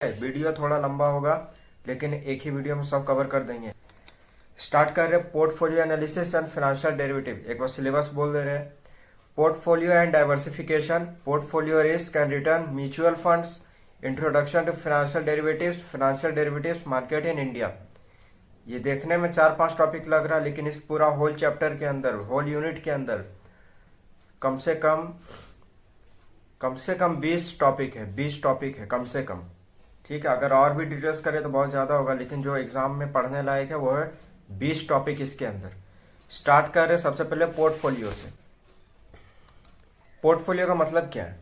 Video थोड़ा लंबा होगा लेकिन एक ही वीडियो में सब कवर कर देंगे। स्टार्ट कर रहे हैं portfolio analysis and financial derivative. एक बार सिलेबस बोल दे रहे हैं। Portfolio and diversification, portfolio risk and return, mutual funds, introduction to financial derivatives market in India. ये देखने में 4-5 टॉपिक लग रहा है लेकिन इस पूरा होल चैप्टर के अंदर, होल यूनिट के अंदर कम से कम 20 टॉपिक है, 20 टॉपिक है कम से कम। ठीक है, अगर और भी डिटेल्स करें तो बहुत ज़्यादा होगा लेकिन जो एग्जाम में पढ़ने लायक है वो है 20 टॉपिक इसके अंदर। स्टार्ट कर रहे हैं सबसे पहले पोर्टफोलियो से। पोर्टफोलियो का मतलब क्या है?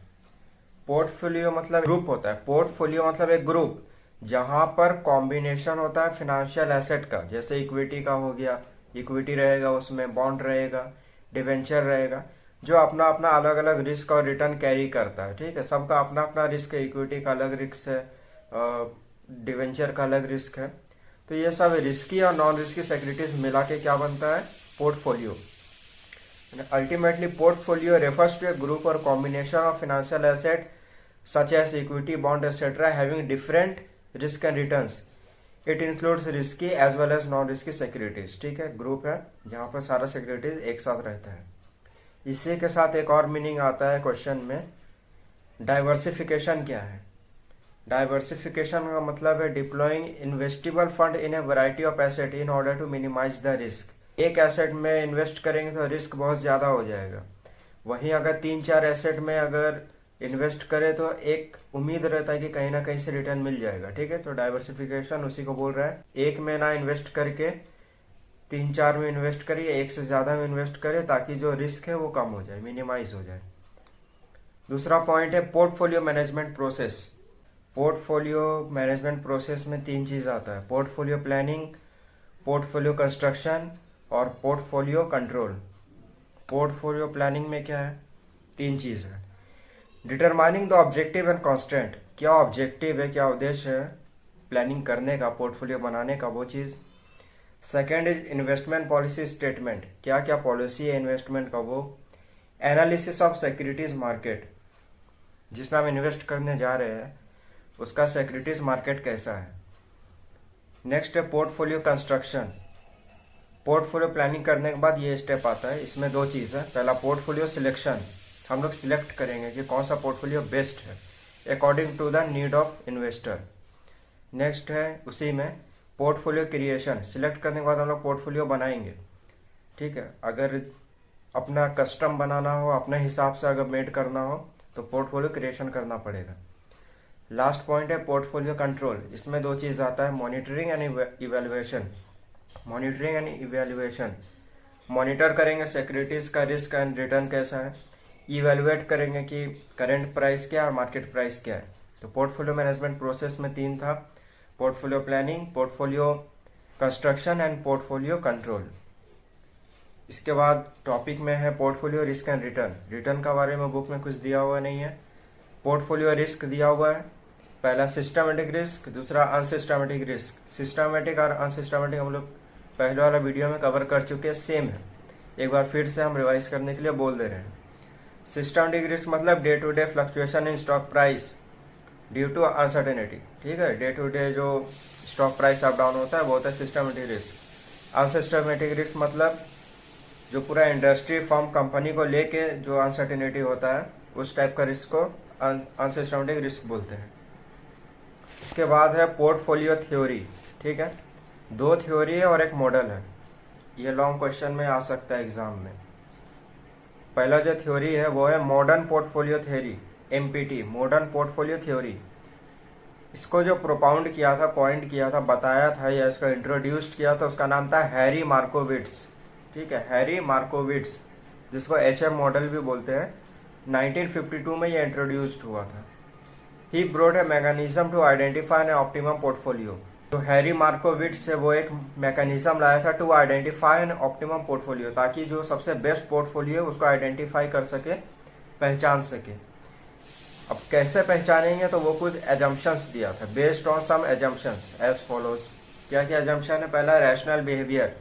पोर्टफोलियो मतलब ग्रुप होता है। पोर्टफोलियो मतलब एक ग्रुप जहां पर कॉम्बिनेशन होता है फाइनेंशियल एसेट का, जैसे इक्विटी का हो गया, इक्विटी रहेगा उसमें, बॉन्ड रहेगा, डिवेंचर रहेगा, जो अपना अपना अलग अलग रिस्क और रिटर्न कैरी करता है। ठीक है, सबका अपना अपना रिस्क है। इक्विटी का अलग रिस्क है, डिवेंचर का अलग रिस्क है। तो ये सब रिस्की और नॉन रिस्की सिक्योरिटीज मिला के क्या बनता है? Portfolio. Ultimately portfolio refers to a group और combination of financial asset such as equity, bond etcetera having different risk and returns. It includes risky as well as non risky securities. ठीक है, group है जहां पर सारा securities एक साथ रहता है। इसी के साथ एक और मीनिंग आता है क्वेश्चन में, डाइवर्सिफिकेशन क्या है? डाइवर्सिफिकेशन का मतलब है deploying investable fund in a variety of asset in order to minimise the risk. एक एसेट में इन्वेस्ट करेंगे तो रिस्क बहुत ज्यादा हो जाएगा, वहीं अगर 3-4 एसेट में अगर इन्वेस्ट करें तो एक उम्मीद रहता है कि कहीं ना कहीं से रिटर्न मिल जाएगा। ठीक है, तो डाइवर्सिफिकेशन उसी को बोल रहा है। एक में ना इन्वेस्ट करके 3-4 में इन्वेस्ट करिए, एक से ज्यादा में इन्वेस्ट करें ताकि जो रिस्क है वो कम हो जाए, मिनिमाइज हो जाए। दूसरा पॉइंट है portfolio management process. Portfolio management process में 3 चीज आता है: पोर्टफोलियो प्लानिंग, पोर्टफोलियो कंस्ट्रक्शन और पोर्टफोलियो कंट्रोल। पोर्टफोलियो प्लानिंग में क्या है? 3 चीज है। Determining the objective and constant, क्या ऑब्जेक्टिव है, क्या उद्देश्य है प्लानिंग करने का, पोर्टफोलियो बनाने का, वो चीज। Second is investment policy statement, क्या क्या पॉलिसी है इन्वेस्टमेंट का, वो। एनालिसिस ऑफ सिक्योरिटीज मार्केट, जिसमें हम इन्वेस्ट करने जा रहे हैं उसका सिक्योरिटीज मार्केट कैसा है। नेक्स्ट है पोर्टफोलियो कंस्ट्रक्शन। पोर्टफोलियो प्लानिंग करने के बाद ये स्टेप आता है, इसमें 2 चीज है। पहला पोर्टफोलियो सिलेक्शन, हम लोग सिलेक्ट करेंगे कि कौन सा पोर्टफोलियो बेस्ट है according to the need of investor. Next है उसी में पोर्टफोलियो क्रिएशन, सिलेक्ट करने के बाद हम लोग पोर्टफोलियो बनाएंगे। ठीक है, अगर अपना कस्टम बनाना हो, अपने हिसाब से अगर मेड करना हो तो पोर्टफोलियो क्रिएशन करना पड़ेगा। लास्ट पॉइंट है पोर्टफोलियो कंट्रोल, इसमें 2 चीज आता है, monitoring and evaluation. Monitoring and evaluation, monitor करेंगे सिक्योरिटीज का रिस्क एंड रिटर्न कैसा है, इवेल्युएट करेंगे कि करंट प्राइस क्या है और मार्केट प्राइस क्या है। तो पोर्टफोलियो मैनेजमेंट प्रोसेस में 3 था: portfolio planning, portfolio construction and portfolio control. इसके बाद टॉपिक में है portfolio risk and return. Return का बारे में बुक में कुछ दिया हुआ नहीं है। पोर्टफोलियो रिस्क दिया हुआ है, पहला सिस्टमेटिक रिस्क, दूसरा अनसिस्टमेटिक रिस्क। सिस्टमेटिक और अनसिस्टमेटिक हम लोग पहले वाला वीडियो में कवर कर चुके हैं, सेम है। एक बार फिर से हम रिवाइज करने के लिए बोल दे रहे हैं। सिस्टमेटिक रिस्क मतलब day to day fluctuation in stock price due to uncertainty. ठीक है, डे टू डे जो स्टॉक प्राइस अप डाउन होता है वो होता है सिस्टमेटिक रिस्क। अनसिस्टमेटिक रिस्क मतलब जो पूरा इंडस्ट्री फर्म कंपनी को लेके जो अनसर्टेनिटी होता है उस टाइप का रिस्क को अनसिस्टमेटिक रिस्क बोलते हैं। इसके बाद है पोर्टफोलियो थ्योरी। ठीक है, 2 थ्योरी है और एक मॉडल है। ये लॉन्ग क्वेश्चन में आ सकता है एग्जाम में। पहला जो थ्योरी है वो है modern portfolio theory, empty, modern portfolio theory. इसको जो प्रोपाउंड किया था, पॉइंट किया था, बताया था या इसको इंट्रोड्यूस्ड किया था, उसका नाम था हैरी मार्कोविट्स। ठीक है, हैरी मार्कोविट्स, जिसको एचएम मॉडल भी बोलते हैं। 1952 में ये इंट्रोड्यूस्ड हुआ था। He brought a mechanism to identify an optimum portfolio. तो हैरी मार्कोविट्स से वो एक मैकेनिज्म लाया था to identify an optimum portfolio, ताकि जो सबसे बेस्ट पोर्टफोलियो उसको आइडेंटिफाई कर सके, पहचान सके। अब कैसे पहचानेंगे, तो वो कुछ एजम्पशंस दिया था, based on some assumptions as follows. क्या क्या एजम्पशन है? पहला रैशनल बिहेवियर,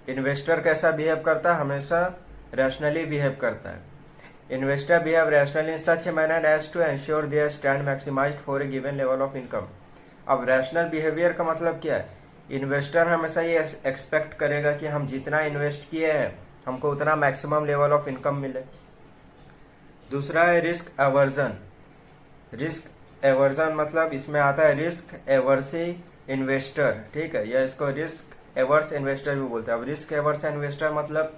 इन्वेस्टर कैसा बिहेव करता है, हमेशा रैशनली बिहेव करता है। Investor behave rational in such manner as to ensure their stand maximised for a given level of income. अब रैशनल बिहेवियर का मतलब क्या है? इन्वेस्टर हमेशा ये एक्सपेक्ट करेगा कि हम जितना इन्वेस्ट किए हैं हमको उतना मैक्सिमम लेवल ऑफ इनकम मिले। दूसरा है रिस्क एवर्जन। रिस्क एवर्जन मतलब इसमें आता है रिस्क एवर्सी इन्वेस्टर, ठीक है, या इसको रिस्क एवर्स इन्वेस्टर भी बोलते हैं। अब रिस्क एवर्स इन्वेस्टर मतलब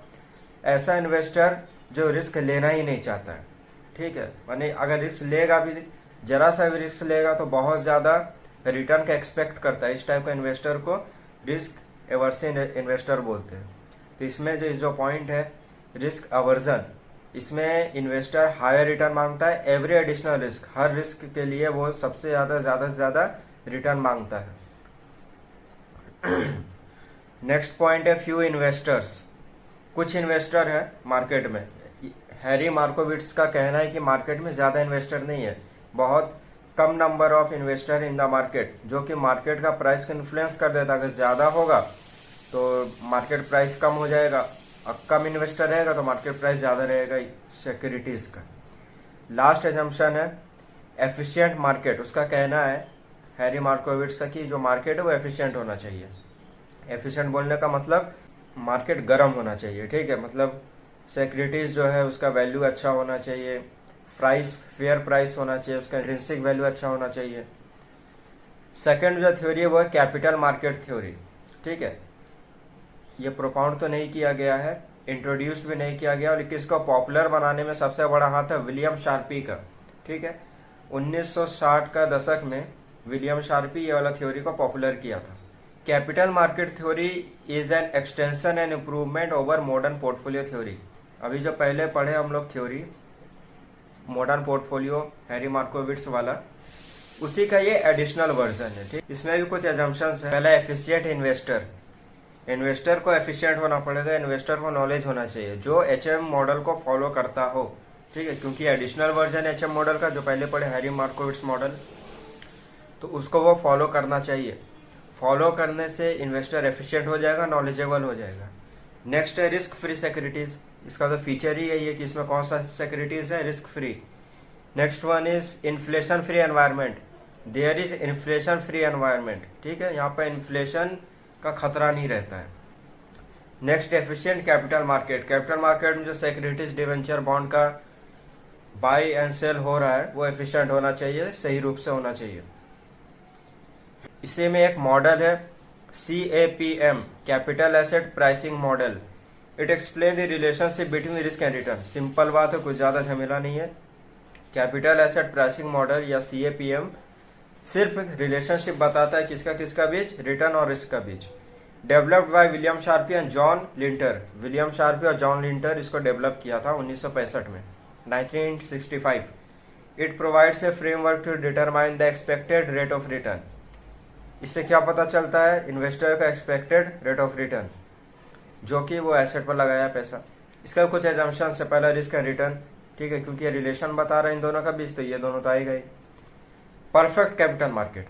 ऐसा इन्वेस्टर जो रिस्क लेना ही नहीं चाहता है, ठीक है, माने अगर रिस्क लेगा भी, जरा सा भी रिस्क लेगा तो बहुत ज्यादा रिटर्न का एक्सपेक्ट करता है। इस टाइप का इन्वेस्टर को रिस्क एवर्सी इन्वेस्टर बोलते हैं। तो इसमें जो पॉइंट है रिस्क अवर्जन, इसमें इन्वेस्टर हायर रिटर्न मांगता है एवरी एडिशनल रिस्क, हर रिस्क के लिए वो सबसे ज्यादा से ज्यादा रिटर्न मांगता है। नेक्स्ट पॉइंट है फ्यू इन्वेस्टर्स। कुछ इन्वेस्टर है मार्केट में। हैरी मार्कोविट्स का कहना है कि मार्केट में ज्यादा इन्वेस्टर नहीं है, बहुत कम number of investor in the market, जो कि मार्केट का प्राइस को इन्फ्लुएंस कर देता है। अगर ज्यादा होगा तो मार्केट प्राइस कम हो जाएगा, और कम इन्वेस्टर रहेगा तो मार्केट प्राइस ज्यादा रहेगा सिक्योरिटीज का। लास्ट एजम्पशन है एफिशिएंट मार्केट। उसका कहना है हैरी मार्कोविट्स का कि जो मार्केट है वो एफिशिएंट होना चाहिए। एफिशिएंट बोलने का मतलब मार्केट गर्म होना चाहिए, ठीक है, मतलब सिक्योरिटीज जो है उसका वैल्यू अच्छा होना चाहिए, प्राइस फेयर प्राइस होना चाहिए, उसका इंट्रिंसिक वैल्यू अच्छा होना चाहिए। सेकंड जो थ्योरी है वो है कैपिटल मार्केट थ्योरी, ठीक है। ये प्रोपाउंड तो नहीं किया गया है, इंट्रोड्यूस भी नहीं किया गया, और इसको पॉपुलर बनाने में सबसे बड़ा हाथ है विलियम शार्पी का, ठीक है। 1960 का दशक में विलियम शार्पी ये वाला थ्योरी को पॉपुलर किया था। Capital market theory is an extension and improvement over modern portfolio theory. अभी जो पहले पढ़े हम लोग थ्योरी मॉडर्न पोर्टफोलियो हैरी मार्कोविट्स वाला, उसी का ये एडिशनल वर्जन है, ठीक। इसमें भी कुछ एजम्पशंस है। पहला एफिशिएंट इन्वेस्टर। इन्वेस्टर को एफिशिएंट होना पड़ेगा, इन्वेस्टर को नॉलेज होना चाहिए जो एचएम मॉडल को फॉलो करता हो, ठीक है, क्योंकि एडिशनल वर्जन एचएम मॉडल का जो पहले पढ़े हैरी मार्कोविट्स मॉडल, तो उसको वो फॉलो करना चाहिए। फॉलो करने से इन्वेस्टर एफिशिएंट हो जाएगा, नॉलेजेबल हो जाएगा। नेक्स्ट है रिस्क फ्री सिक्योरिटीज। इसका तो फीचर ही यही है कि इसमें कौन सा सिक्योरिटीज है, risk free. Next one is inflation free environment. There is inflation free environment, ठीक है, यहाँ पर इन्फ्लेशन का खतरा नहीं रहता है। Next efficient capital market. Capital market में जो सिक्योरिटीज डिवेंचर बॉन्ड का बाय एंड सेल हो रहा है वो एफिशिएंट होना चाहिए, सही रूप से होना चाहिए। इसी में एक मॉडल है CAPM, capital asset pricing model. It explain the relationship between risk and return. Simple बात है, कुछ ज्यादा झमेला नहीं है। कैपिटल एसेट प्राइसिंग मॉडल या CAPM सिर्फ रिलेशनशिप बताता है किसका किसका बीच, रिटर्न और रिस्क का बीच। Developed by William Sharpe and John Lintner. William Sharpe और जॉन लिंटर इसको डेवलप किया था 1965 में, 1965। It provides a framework to determine the expected rate of return. इससे क्या पता चलता है, इन्वेस्टर का एक्सपेक्टेड रेट ऑफ रिटर्न, जो कि वो एसेट पर लगाया पैसा। इसका कुछ एजम्पशन से पहला रिस्क एंड रिटर्न, ठीक है, क्योंकि ये रिलेशन बता रहे हैं इन दोनों का बीच, तो ये दोनों तो आएगा ही। Perfect capital market.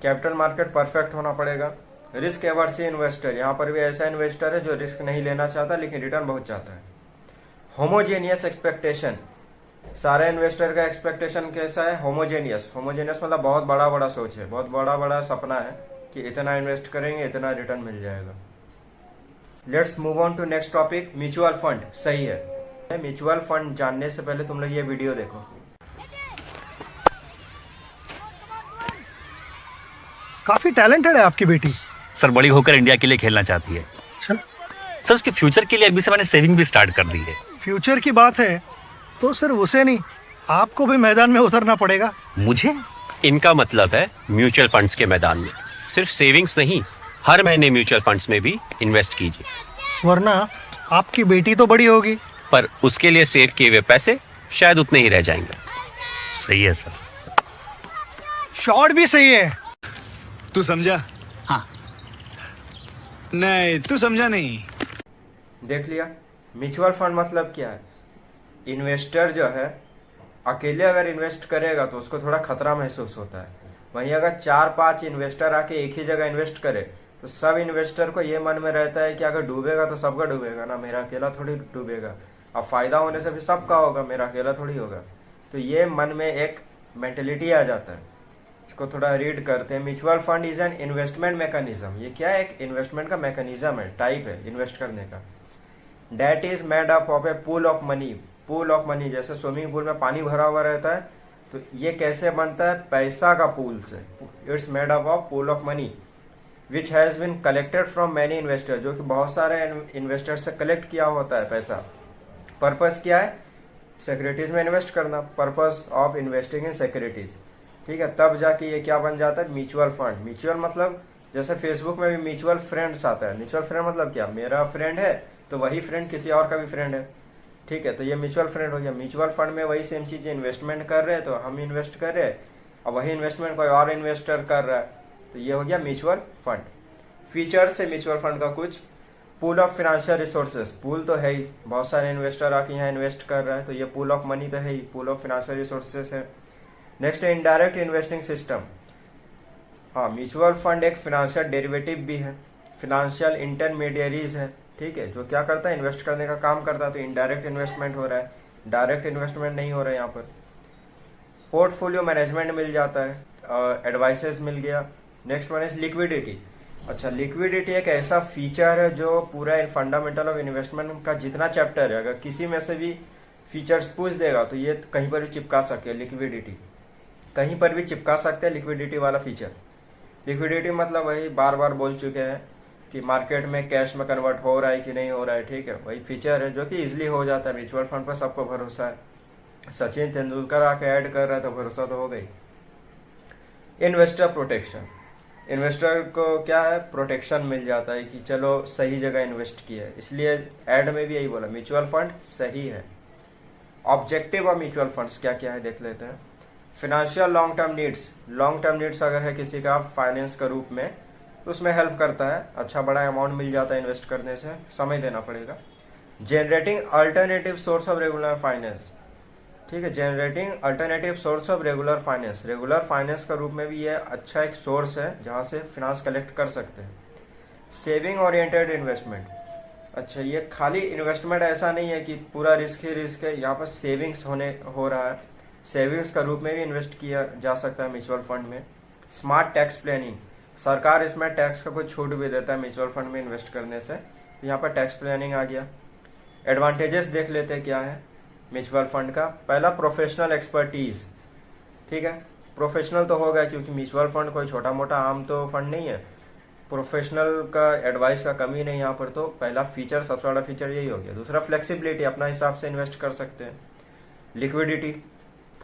Capital market perfect होना पड़ेगा। रिस्क एवर्सी इन्वेस्टर, यहाँ पर भी ऐसा इन्वेस्टर है जो रिस्क नहीं लेना चाहता लेकिन रिटर्न बहुत चाहता है। Homogeneous expectation. सारे इन्वेस्टर का एक्सपेक्टेशन कैसा है, होमोजेनियस। होमोजेनियस मतलब बहुत बड़ा बड़ा सोच है, बहुत बड़ा बड़ा सपना है कि इतना इन्वेस्ट करेंगे इतना रिटर्न मिल जाएगा। Let's move on to next topic, mutual fund. सही है, म्यूचुअल फंड जानने से पहले तुम लोग ये वीडियो देखो। काफी टैलेंटेड है आपकी बेटी। सर बड़ी होकर इंडिया के लिए खेलना चाहती है। सर उसके फ्यूचर के लिए अभी से मैंने सेविंग भी स्टार्ट कर दी है। फ्यूचर की बात है तो सिर्फ उसे नहीं, आपको भी मैदान में उतरना पड़ेगा। मुझे? इनका मतलब है म्यूचुअल फंड्स के मैदान में सिर्फ सेविंग्स नहीं, हर महीने म्यूचुअल फंड्स में भी इन्वेस्ट कीजिए। वरना आपकी बेटी तो बड़ी होगी, पर उसके लिए सेव किए हुए पैसे शायद उतने ही रह जाएंगे। सही है सर। शॉट भी सही है। तू समझा? हाँ। नहीं, तू समझा नहीं। देख लिया, म्यूचुअल फंड मतलब क्या है। इन्वेस्टर जो है अकेले अगर इन्वेस्ट करेगा तो उसको थोड़ा खतरा महसूस होता है। वहीं अगर 4-5 इन्वेस्टर आके एक ही जगह इन्वेस्ट करे तो सब इन्वेस्टर को ये मन में रहता है कि अगर डूबेगा तो सबका डूबेगा ना, मेरा अकेला थोड़ी डूबेगा। अब फायदा होने से भी सबका होगा, मेरा अकेला थोड़ी होगा। तो ये मन में एक मेंटेलिटी आ जाता है। इसको थोड़ा रीड करते हैं। Mutual fund is an investment mechanism. ये क्या है? एक इन्वेस्टमेंट का मैकेनिज्म है, टाइप है इन्वेस्ट करने का। That is made up of a pool of money. Pool of money, जैसे स्विमिंग पूल में पानी भरा हुआ रहता है, तो ये कैसे बनता है? पैसा का पूल से। It's made up of pool of money which has been collected from many investor, जो कि बहुत सारे इन्वेस्टर से कलेक्ट किया होता है पैसा। पर्पस क्या है? सिक्योरिटीज में इन्वेस्ट करना, purpose of investing in securities. ठीक है, तब जाके ये क्या बन जाता है? Mutual fund. म्यूचुअल मतलब जैसे फेसबुक में भी म्यूचुअल फ्रेंड्स आता है। म्यूचुअल फ्रेंड मतलब क्या? मेरा फ्रेंड है तो वही फ्रेंड किसी और का भी फ्रेंड है। ठीक है, तो ये म्यूचुअल फ्रेंड हो गया। म्यूचुअल फंड में वही सेम चीजें, इन्वेस्टमेंट कर रहे हैं तो हम इन्वेस्ट कर रहे हैं, और वही इन्वेस्टमेंट कोई और इन्वेस्टर कर रहा है, तो ये हो गया म्यूचुअल फंड। फीचर्स है म्यूचुअल फंड का कुछ। Pool of financial resources, pool तो है ही, बहुत सारे इन्वेस्टर आके यहाँ इन्वेस्ट कर रहे हैं, तो ये पूल ऑफ मनी तो है ही, पूल ऑफ फाइनेंशियल रिसोर्सेज है। नेक्स्ट है इनडायरेक्ट इन्वेस्टिंग सिस्टम। हाँ, म्यूचुअल फंड एक फाइनेंशियल डेरिवेटिव भी है, फाइनेंशियल इंटरमीडियरीज है। ठीक है, जो क्या करता है? इन्वेस्ट करने का काम करता है, तो इनडायरेक्ट इन्वेस्टमेंट हो रहा है, डायरेक्ट इन्वेस्टमेंट नहीं हो रहा है यहाँ पर। पोर्टफोलियो मैनेजमेंट मिल जाता है, एडवाइसेस मिल गया। Next one is liquidity. अच्छा, लिक्विडिटी एक ऐसा फीचर है जो पूरा फंडामेंटल ऑफ इन्वेस्टमेंट का जितना चैप्टर है, अगर किसी में से भी फीचर्स पूछ देगा तो ये कहीं पर भी चिपका सकते हैं। लिक्विडिटी कहीं पर भी चिपका सकते हैं, लिक्विडिटी वाला फीचर। लिक्विडिटी मतलब वही बार बार बोल चुके हैं कि मार्केट में कैश में कन्वर्ट हो रहा है कि नहीं हो रहा है। ठीक है, वही फीचर है जो कि इजिली हो जाता है। म्यूचुअल फंड पर सबको भरोसा है। सचिन तेंदुलकर आके ऐड कर रहा है तो भरोसा तो हो गई। इन्वेस्टर प्रोटेक्शन, इन्वेस्टर को क्या है? प्रोटेक्शन मिल जाता है कि चलो सही जगह इन्वेस्ट किया है, इसलिए ऐड में भी यही बोला म्यूचुअल फंड सही है। ऑब्जेक्टिव ऑफ म्यूचुअल फंड्स क्या क्या है देख लेते हैं। Financial long term needs, long term needs अगर है किसी का फाइनेंस का रूप में तो उसमें हेल्प करता है। अच्छा बड़ा अमाउंट मिल जाता है इन्वेस्ट करने से, समय देना पड़ेगा। Generating alternative source of regular finance. ठीक है, generating alternative source of regular finance, regular finance का रूप में भी ये अच्छा एक सोर्स है जहां से फाइनेंस कलेक्ट कर सकते हैं। सेविंग ओरिएंटेड इन्वेस्टमेंट, अच्छा ये खाली इन्वेस्टमेंट ऐसा नहीं है कि पूरा रिस्क ही रिस्क है, यहाँ पर सेविंग्स हो रहा है, सेविंग्स का रूप में भी इन्वेस्ट किया जा सकता है म्यूचुअल फंड में। स्मार्ट टैक्स प्लानिंग, सरकार इसमें टैक्स का कुछ छूट भी देता है म्यूचुअल फंड में इन्वेस्ट करने से, यहाँ पर टैक्स प्लानिंग आ गया। एडवांटेजेस देख लेते हैं क्या है म्यूचुअल फंड का। पहला, प्रोफेशनल एक्सपर्टीज। ठीक है, प्रोफेशनल तो होगा क्योंकि म्यूचुअल फंड कोई छोटा मोटा आम तो फंड नहीं है, प्रोफेशनल का एडवाइस का कमी नहीं यहाँ पर, तो पहला फीचर, सबसे बड़ा फीचर यही हो गया। दूसरा, फ्लेक्सिबिलिटी, अपना हिसाब से इन्वेस्ट कर सकते हैं। लिक्विडिटी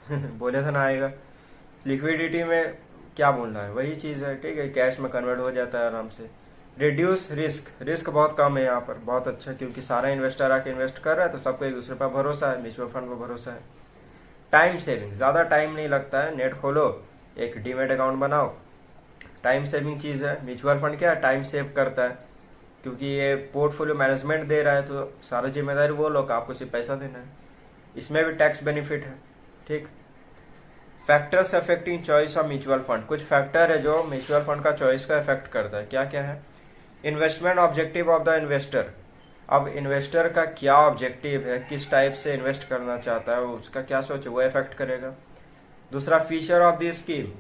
बोले था ना आएगा, लिक्विडिटी में क्या बोलना है, वही चीज है। ठीक है, कैश में कन्वर्ट हो जाता है आराम से। रिड्यूस रिस्क, रिस्क बहुत कम है यहाँ पर, बहुत अच्छा, क्योंकि सारा इन्वेस्टर आके इन्वेस्ट कर रहा है तो सबको एक दूसरे पर भरोसा है, म्यूचुअल फंड पर भरोसा है। टाइम सेविंग, ज्यादा टाइम नहीं लगता है, नेट खोलो, एक डीमेट अकाउंट बनाओ, टाइम सेविंग चीज है। म्यूचुअल फंड क्या है? टाइम सेव करता है, क्योंकि ये पोर्टफोलियो मैनेजमेंट दे रहा है तो सारा जिम्मेदारी वो लोग, आपको सिर्फ पैसा देना है। इसमें भी टैक्स बेनिफिट है। ठीक, factors affecting choice of mutual fund, कुछ फैक्टर है जो म्यूचुअल फंड का चॉइस का अफेक्ट करता है। क्या क्या है? Investment objective of the investor, अब इन्वेस्टर का क्या ऑब्जेक्टिव है, किस टाइप से इन्वेस्ट करना चाहता है, उसका क्या सोच है, वो इफेक्ट करेगा। दूसरा, फीचर ऑफ द स्कीम,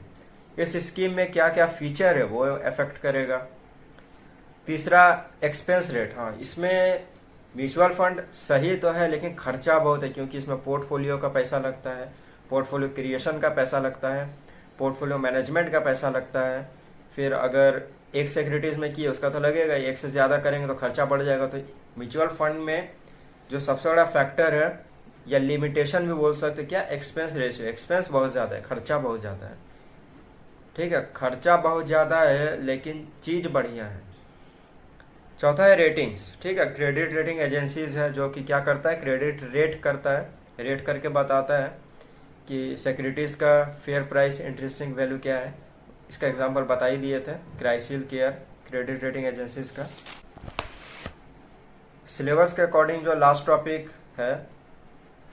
इस स्कीम में क्या क्या फीचर है वो इफेक्ट करेगा। तीसरा, एक्सपेंस रेट, हाँ इसमें म्यूचुअल फंड सही तो है लेकिन खर्चा बहुत है, क्योंकि इसमें पोर्टफोलियो का पैसा लगता है, पोर्टफोलियो क्रिएशन का पैसा लगता है, पोर्टफोलियो मैनेजमेंट का पैसा लगता है। फिर अगर एक सिक्योरिटीज में किए उसका तो लगेगा, एक से ज्यादा करेंगे तो खर्चा बढ़ जाएगा। तो म्यूचुअल फंड में जो सबसे बड़ा फैक्टर है या लिमिटेशन भी बोल सकते क्या, एक्सपेंस रेशियो, एक्सपेंस बहुत ज्यादा है, खर्चा बहुत ज्यादा है। ठीक है, खर्चा बहुत ज्यादा है लेकिन चीज बढ़िया है। चौथा है रेटिंग्स। ठीक है, क्रेडिट रेटिंग एजेंसीज है जो कि क्या करता है, क्रेडिट रेट करता है, रेट करके बताता है कि सिक्योरिटीज का फेयर प्राइस इंटरेस्टिंग वैल्यू क्या है। इसका एग्जांपल बता ही दिए थे, CRISIL care, credit rating agencies का। सिलेबस के अकॉर्डिंग जो लास्ट टॉपिक है,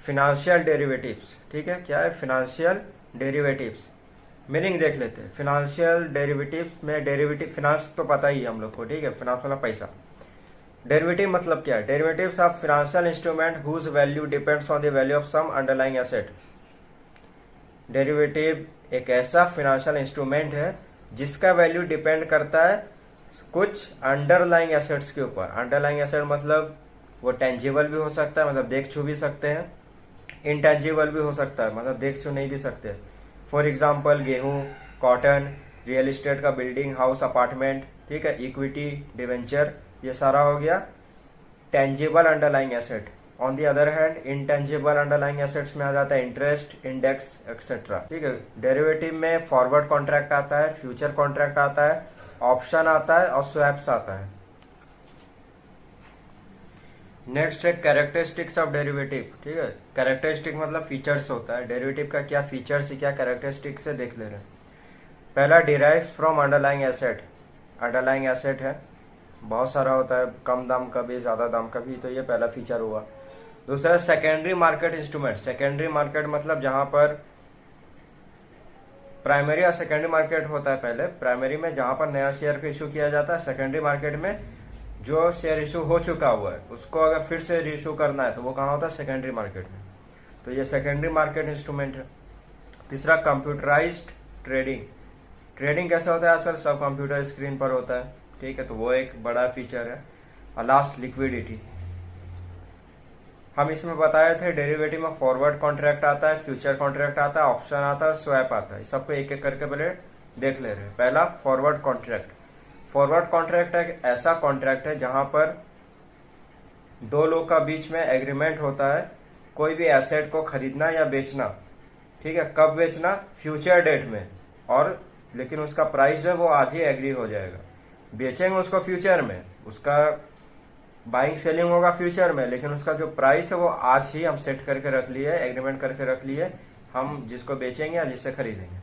फिनेंशियल डेरिवेटिव्स। ठीक है, क्या है फिनेंशियल डेरिवेटिव्स, मीनिंग देख लेते हैं। फिनेंशियल डेरिवेटिव्स में डेरिवेटिव, फिनांस तो पता ही है हम लोग को, ठीक है, फिनांस वाला पैसा, डेरिवेटिव मतलब क्या है? Derivatives of financial instrument whose value depends on the value of some underlying asset. Derivative एक ऐसा फाइनेंशियल इंस्ट्रूमेंट है जिसका वैल्यू डिपेंड करता है कुछ अंडरलाइंग एसेट्स के ऊपर। अंडरलाइंग एसेट मतलब वो टेंजिबल भी हो सकता है, मतलब देख छू भी सकते हैं, इनटेंजिबल भी हो सकता है, मतलब देख छू नहीं भी सकते। फॉर एग्जाम्पल गेहूं, कॉटन, रियल एस्टेट का बिल्डिंग, हाउस, अपार्टमेंट, ठीक है, इक्विटी, डिवेंचर, ये सारा हो गया tangible underlying asset. On the other hand intangible underlying assets में आ जाता है इंटरेस्ट, इंडेक्स एक्सेट्रा, ठीक है। डेरिवेटिव में फॉरवर्ड कॉन्ट्रैक्ट आता है, फ्यूचर कॉन्ट्रैक्ट आता है, ऑप्शन आता है और स्वैप्स आता है। नेक्स्ट है कैरेक्टरिस्टिक्स ऑफ डेरिवेटिव, ठीक है। कैरेक्टरिस्टिक मतलब फीचर्स होता है, डेरिवेटिव का क्या फीचर्स क्या कैरेक्टरिस्टिक्स है देख ले रहे हैं। पहला derives from underlying asset. Underlying asset है, बहुत सारा होता है, कम दाम का भी, ज्यादा दाम का भी, तो ये पहला फीचर हुआ। दूसरा secondary market instrument. Secondary market मतलब जहां पर प्राइमरी और सेकेंडरी मार्केट होता है। पहले प्राइमरी में जहां पर नया शेयर को इशू किया जाता है, सेकेंडरी मार्केट में जो शेयर इशू हो चुका हुआ है उसको अगर फिर से इशू करना है तो वो कहाँ होता है? सेकेंडरी मार्केट में। तो ये सेकेंडरी मार्केट इंस्ट्रूमेंट है। तीसरा कंप्यूटराइज्ड ट्रेडिंग। ट्रेडिंग कैसे होता है आजकल? सब कंप्यूटर स्क्रीन पर होता है, ठीक है, तो वो एक बड़ा फीचर है। और लास्ट लिक्विडिटी। हम इसमें बताए थे डेरिवेटिव में फॉरवर्ड कॉन्ट्रैक्ट आता है, फ्यूचर कॉन्ट्रैक्ट आता है, ऑप्शन आता है, स्वैप आता है। सबको एक एक करके पहले देख ले रहे हैं। पहला फॉरवर्ड कॉन्ट्रैक्ट। फॉरवर्ड कॉन्ट्रैक्ट एक ऐसा कॉन्ट्रैक्ट है जहां पर दो लोग का बीच में एग्रीमेंट होता है कोई भी एसेट को खरीदना या बेचना, ठीक है। कब बेचना? फ्यूचर डेट में, और लेकिन उसका प्राइस जो है वो आज ही एग्री हो जाएगा। बेचेंगे उसको फ्यूचर में, उसका बाइंग सेलिंग होगा फ्यूचर में, लेकिन उसका जो प्राइस है वो आज ही हम सेट करके रख लिए, एग्रीमेंट करके रख लिए, हम जिसको बेचेंगे या जिससे खरीदेंगे।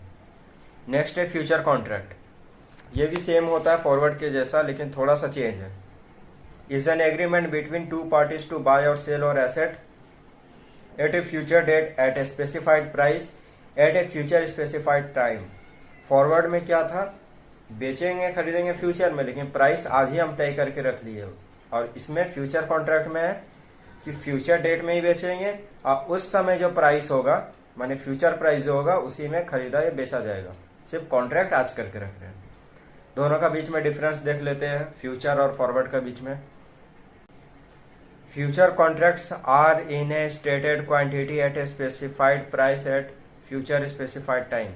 नेक्स्ट है फ्यूचर कॉन्ट्रैक्ट। ये भी सेम होता है फॉरवर्ड के जैसा, लेकिन थोड़ा सा चेंज है। Is an agreement between two parties to buy or sell or asset at a future date at a specified price at a future specified time. Forward में क्या था? बेचेंगे खरीदेंगे फ्यूचर में, लेकिन प्राइस आज ही हम तय करके रख लिए। और इसमें फ्यूचर कॉन्ट्रैक्ट में है कि फ्यूचर डेट में ही बेचेंगे और उस समय जो प्राइस होगा, माने फ्यूचर प्राइस जो होगा, उसी में खरीदा या बेचा जाएगा। सिर्फ कॉन्ट्रैक्ट आज करके रख रहे हैं। दोनों का बीच में डिफरेंस देख लेते हैं, फ्यूचर और फॉरवर्ड का बीच में। Future contracts are in a stated quantity at a specified price at future specified time.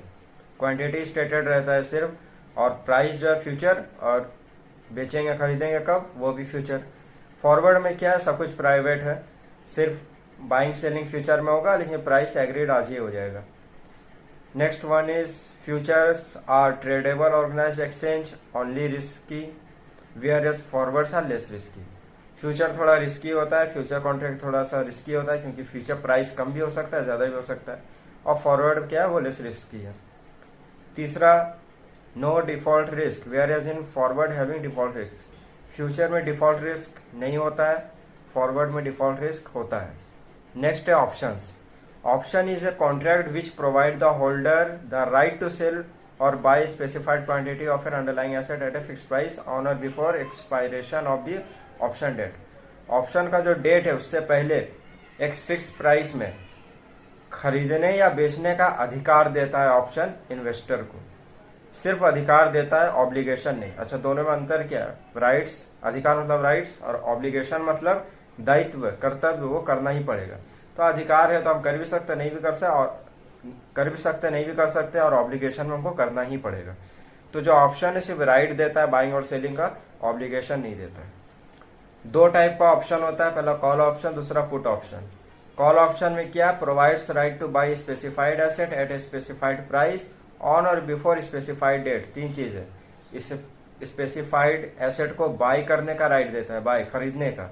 Quantity stated रहता है सिर्फ, और प्राइस जो है फ्यूचर, और बेचेंगे खरीदेंगे कब, वो भी फ्यूचर। फॉरवर्ड में क्या है? सब कुछ प्राइवेट है, सिर्फ बाइंग सेलिंग फ्यूचर में होगा, लेकिन प्राइस एग्रीड आज ही हो जाएगा। Next one is futures are tradable organised exchange only risky whereas forwards are less risky. Future थोड़ा रिस्की होता है, फ्यूचर कॉन्ट्रैक्ट थोड़ा सा रिस्की होता है, क्योंकि फ्यूचर प्राइस कम भी हो सकता है, ज्यादा भी हो सकता है, और फॉरवर्ड क्या है? वो लेस रिस्की है। तीसरा, no default risk whereas in forward having default risk. Future में डिफॉल्ट रिस्क नहीं होता है, फॉरवर्ड में डिफॉल्ट रिस्क होता है। नेक्स्ट है options. Option is a contract which provide the holder the right to sell और buy specified quantity of an underlying asset at a fix price on और before expiration of the option date. Option का जो date है उससे पहले एक fix price में खरीदने या बेचने का अधिकार देता है ऑप्शन इन्वेस्टर को। सिर्फ अधिकार देता है, ऑब्लिगेशन नहीं। अच्छा, दोनों में अंतर क्या है? राइट्स, अधिकार मतलब राइट्स, और ऑब्लिगेशन मतलब दायित्व, कर्तव्य, वो करना ही पड़ेगा। तो अधिकार है तो हम कर भी सकते नहीं भी कर सकते, और कर भी सकते नहीं भी कर सकते, और ऑब्लिगेशन में हमको करना ही पड़ेगा। तो जो ऑप्शन है सिर्फ राइट देता है बाइंग और सेलिंग का, ऑब्लिगेशन नहीं देता है। दो टाइप का ऑप्शन होता है, पहला कॉल ऑप्शन, दूसरा पुट ऑप्शन। कॉल ऑप्शन में क्या? Provides right to buy specified asset at a specified price on और बिफोर स्पेसिफाइड डेट। तीन चीज है। इस स्पेसिफाइड एसेट को बाय करने का राइट देता है, बाय खरीदने का,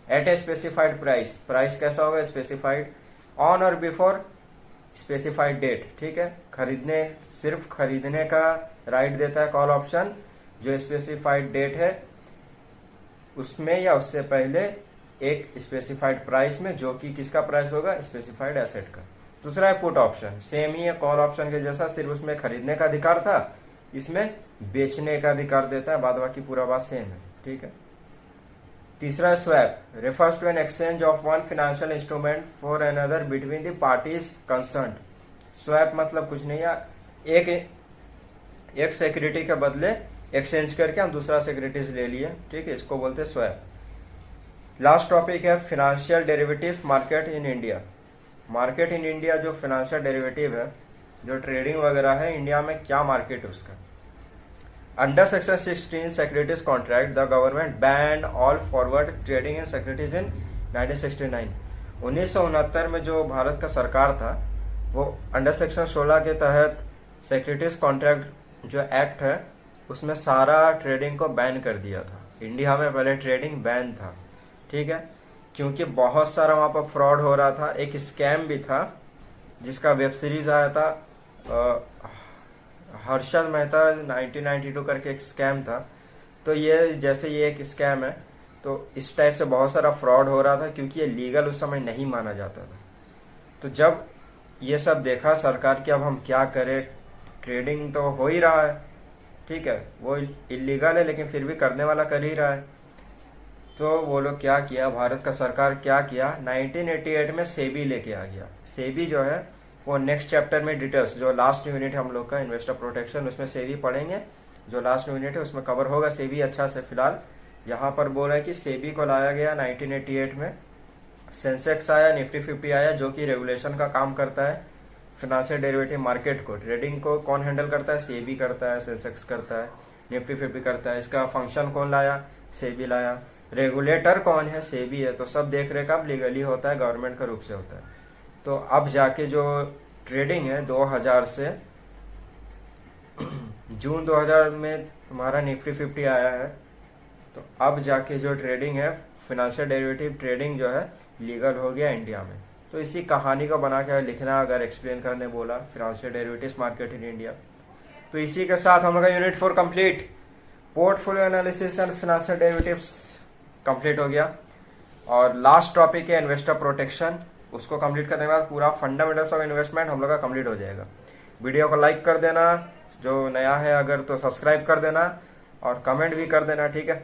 at a specified price, price कैसा होगा? स्पेसिफाइड, ऑन और बिफोर स्पेसिफाइड डेट, ठीक है। खरीदने, सिर्फ खरीदने का राइट देता है कॉल ऑप्शन, जो स्पेसिफाइड डेट है उसमें या उससे पहले एक स्पेसिफाइड प्राइस में, जो कि किसका प्राइस होगा? स्पेसिफाइड एसेट का। दूसरा है पुट ऑप्शन, सेम ही है कॉल ऑप्शन के जैसा, सिर्फ उसमें खरीदने का अधिकार था, इसमें बेचने का अधिकार देता है, बाद बाकी पूरा बात सेम है, ठीक है। तीसरा swap refers to an exchange of one financial instrument for another between the parties concerned. Swap मतलब कुछ नहीं है, एक सिक्योरिटी के बदले एक्सचेंज करके हम दूसरा सिक्योरिटीज ले लिए, ठीक है, इसको बोलते हैं स्वैप। लास्ट टॉपिक है financial derivative market in India. Market in India जो फिनेंशियल डेरिवेटिव है, जो ट्रेडिंग वगैरह है, इंडिया में क्या मार्केट है उसका। Under section 16 securities contract the government band all forward trading in securities इन 1969। 1969 में जो भारत का सरकार था वो अंडर सेक्शन 16 के तहत सिक्योरिटीज कॉन्ट्रैक्ट जो एक्ट है उसमें सारा ट्रेडिंग को बैन कर दिया था। इंडिया में पहले ट्रेडिंग बैन था, ठीक है, क्योंकि बहुत सारा वहां पर फ्रॉड हो रहा था। एक स्कैम भी था जिसका वेब सीरीज आया था, हर्षद मेहता 1992 करके एक स्कैम था। तो ये जैसे ये एक स्कैम है, तो इस टाइप से बहुत सारा फ्रॉड हो रहा था क्योंकि ये लीगल उस समय नहीं माना जाता था। तो जब ये सब देखा सरकार की अब हम क्या करें, ट्रेडिंग तो हो ही रहा है, ठीक है, वो इलीगल है लेकिन फिर भी करने वाला कर ही रहा है। तो वो लोग क्या किया, भारत का सरकार क्या किया, 1988 में सेबी लेके आ गया। सेबी जो है वो नेक्स्ट चैप्टर में डिटेल्स, जो लास्ट यूनिट हम लोग का इन्वेस्टर प्रोटेक्शन, उसमें सेबी पढ़ेंगे। जो लास्ट यूनिट है उसमें कवर होगा सेबी अच्छा से। फिलहाल यहाँ पर बोल रहा है कि सेबी को लाया गया 1988 में। सेंसेक्स आया, निफ्टी 50 आया, जो कि रेगुलेशन का काम करता है। फिनेंशियल डेरिवेटिव मार्केट को, ट्रेडिंग को कौन हैंडल करता है, सेबी करता है, सेंसेक्स करता है, निफ्टी 50 करता है। इसका फंक्शन कौन लाया, सेबी लाया। रेगुलेटर कौन है, सेबी है। तो सब देख रेख अब लीगली होता है, गवर्नमेंट का रूप से होता है। तो अब जाके जो ट्रेडिंग है 2000 से जून 2000 में तुम्हारा निफ्टी 50 आया है, तो अब जाके जो ट्रेडिंग है, फिनेंशियल डेरिवेटिव ट्रेडिंग जो है लीगल हो गया इंडिया में। तो इसी कहानी को बना के लिखना, अगर एक्सप्लेन करने बोला, financial derivatives market in India. तो इसी के साथ हम लोग का unit 4 complete, portfolio analysis and financial derivatives complete हो गया। और लास्ट टॉपिक है इन्वेस्टर प्रोटेक्शन, उसको कंप्लीट करने के बाद पूरा फंडामेंटल्स ऑफ इन्वेस्टमेंट हम लोग का कंप्लीट हो जाएगा। वीडियो को लाइक कर देना, जो नया है अगर तो सब्सक्राइब कर देना और कमेंट भी कर देना, ठीक है।